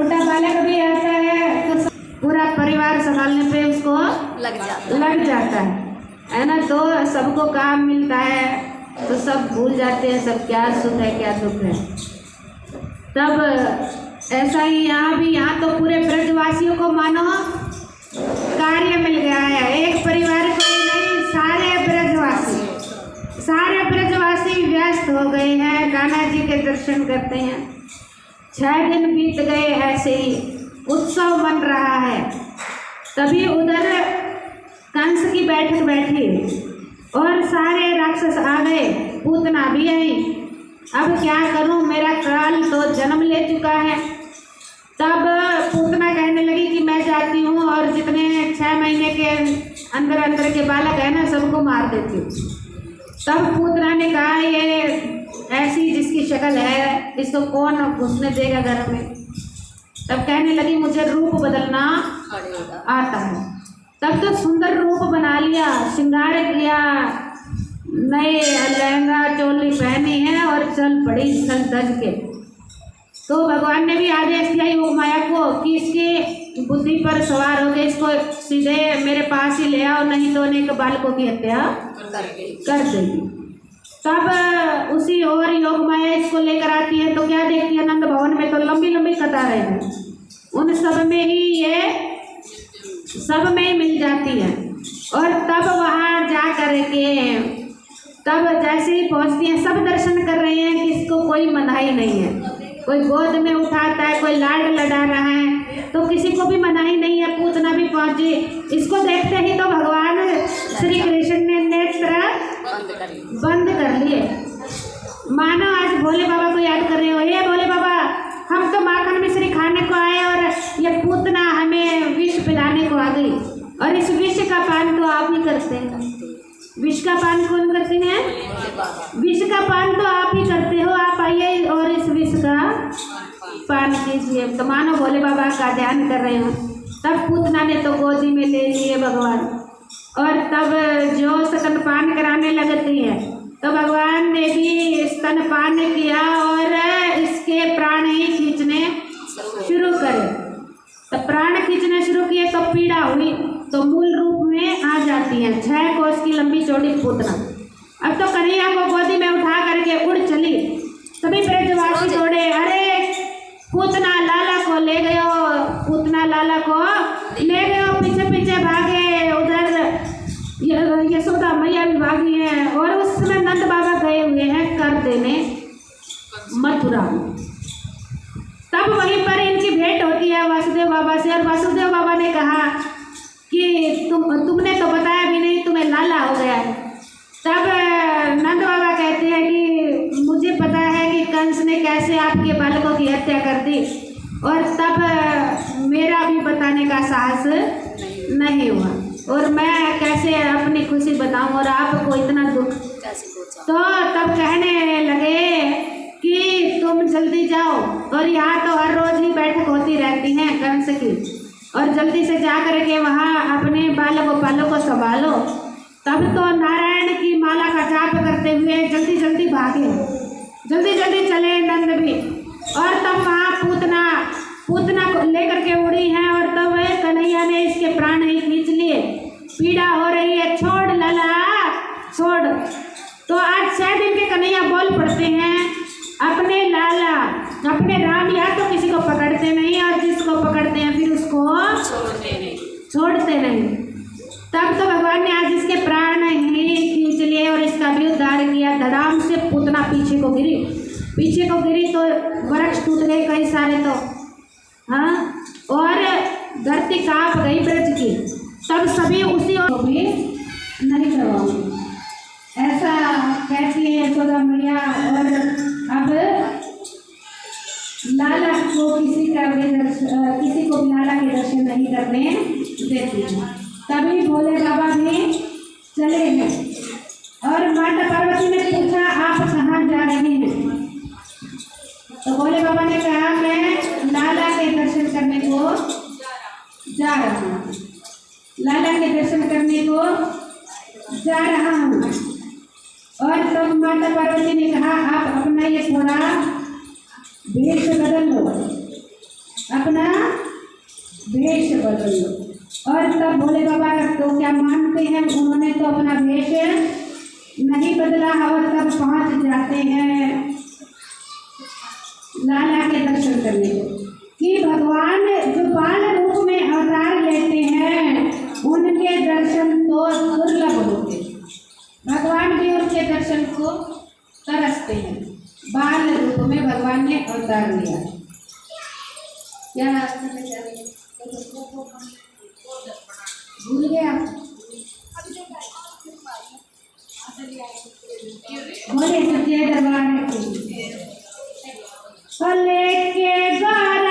छोटा बालक भी आता है तो पूरा परिवार संभालने पे उसको लग जाता है ना। तो सबको काम मिलता है तो सब भूल जाते हैं सब क्या सुख है क्या दुख है। तब ऐसा ही यहाँ तो पूरे ब्रजवासियों को मानो कार्य मिल गया है। एक परिवार को ही नहीं, सारे ब्रजवासी व्यस्त हो गए हैं, कान्हा जी के दर्शन करते हैं। 6 दिन बीत गए, ऐसे ही उत्सव बन रहा है। तभी उधर कंस की बैठक बैठी और सारे राक्षस आ गए, पूतना भी आई। अब क्या करूं, मेरा काल तो जन्म ले चुका है। तब पूतना कहने लगी कि मैं जाती हूँ और जितने 6 महीने के अंदर के बालक है ना सबको मार देती हूँ। तब पूतना ने कहा ये ऐसी जिसकी शक्ल है इसको कौन घुसने देगा घर में। तब कहने लगी मुझे रूप बदलना आता है। तब तो सुंदर रूप बना लिया, श्रृंगार किया, नए लहंगा चोली पहनी है और चल पड़ी सल तज के। तो भगवान ने भी आदेश दिया वो माया को कि इसकी बुद्धि पर सवार हो गए, इसको सीधे मेरे पास ही ले आओ, नहीं तो अनेक बालकों की हत्या कर देगी। तब उसी और योग माया इसको लेकर आती है तो क्या देखती है, नंद भवन में तो लंबी लंबी कतारें हैं, उन सब में ही मिल जाती है। और तब वहाँ जा कर के तब जैसे ही पहुँचती हैं सब दर्शन कर रहे हैं कि इसको कोई मनाही नहीं है, कोई गोद में उठाता है, कोई लाड लड़ा रहा है, तो किसी को भी मनाही नहीं है। पूतना भी पहुँची, इसको देखते ही तो भगवान श्री कृष्ण ने नेत्र बंद कर लिए, मानो आज भोले बाबा को याद कर रहे हो। ये भोले बाबा, हम तो माखन मिश्री खाने को आए और ये पूतना हमें विष पिलाने को आ गई, और इस विष का पान तो आप ही करते हैं। विष का पान कौन करते हैं? विष का पान तो आप ही करते हो, आप आइए और इस विष का पान कीजिए। तो मानो भोले बाबा का ध्यान कर रहे हो। तब पूतना ने तो गोदी में ले लिए भगवान, और तब जो स्तनपान कराने लगती है तो भगवान ने भी स्तनपान किया और इसके प्राण ही खींचने शुरू करे। तो प्राण खींचने शुरू किए तो पीड़ा हुई, तो मूल रूप में आ जाती है 6 कोस की लंबी चौड़ी पूतना। अब तो कन्हैया को गोदी में उठा करके उड़ चली। सभी ब्रजवासी दौड़े, अरे पूतना लाला को ले गयो, पूतना लाला को ले गयो, पीछे पीछे भागे। उधर यशोदा मैया भी भागी है, और उस समय नंद बाबा गए हुए हैं कर देने मथुरा। तब वहीं पर इनकी भेंट होती है वासुदेव बाबा से, और वासुदेव बाबा ने कहा कि तुमने तो बताया भी नहीं, तुम्हें लाला हो गया है। तब नंद बाबा कहते हैं कि मुझे पता है कि कंस ने कैसे आपके बालकों की हत्या कर दी, और तब मेरा भी बताने का साहस नहीं हुआ, और मैं कैसे अपनी खुशी बताऊं और आपको इतना दुख कैसे पहुंचाऊं। तो तब कहने लगे कि तुम जल्दी जाओ, और यहाँ तो हर रोज ही बैठक होती रहती है कंस की, और जल्दी से जा कर के वहाँ अपने बालों को संभालो। तब तो नारायण की माला का जाप करते हुए जल्दी जल्दी भागे, जल्दी जल्दी चले नंद भी। और तब वहाँ पूतना को लेकर के उड़ी है, और तब कन्हैया ने इसके प्राण ही खींच लिए। पीड़ा हो रही है, छोड़ लाला छोड़। तो आज 6 दिन के कन्हैया बोल पड़ते हैं, अपने लाला अपने राम या तो किसी को पकड़ते नहीं, और जिसको पकड़ते हैं फिर उसको छोड़ते नहीं। तब तो भगवान ने आज इसके प्राण ही खींच लिए और इसका भी उद्धार किया। धड़ाम से पूतना पीछे को गिरी तो वृक्ष टूट गए कई सारे, तो हाँ, और धरती कांप गई ब्रज की। तब सभी उसी को भी नहीं करवाऊंगी, ऐसा कहती है यशोदा मैया। और अब लाला को किसी को भी लाला के दर्शन नहीं करने देती है। तभी भोले बाबा भी चले गए, और माता पार्वती ने पूछा आप कहाँ जा रहे हैं? तो भोले बाबा ने कहा मैं लाला के दर्शन करने को जा रहा हूँ, लाला के दर्शन करने को जा रहा हूँ। और तब माता पार्वती ने कहा आप अपना ये थोड़ा वेश बदल लो, अपना वेश बदल लो। और तब भोले बाबा तो क्या मानते हैं, उन्होंने तो अपना वेश नहीं बदला और तब पहुंच जाते हैं लाला के दर्शन करने को। कि भगवान जो बाल रूप में अवतार लेते हैं उनके दर्शन तो दुर्लभ होते हैं, भगवान भी उनके दर्शन को तरसते हैं। बाल रूप में भगवान ने अवतार लिया। क्या भूल गया? बोले सच्चे दरबार लेके द्वार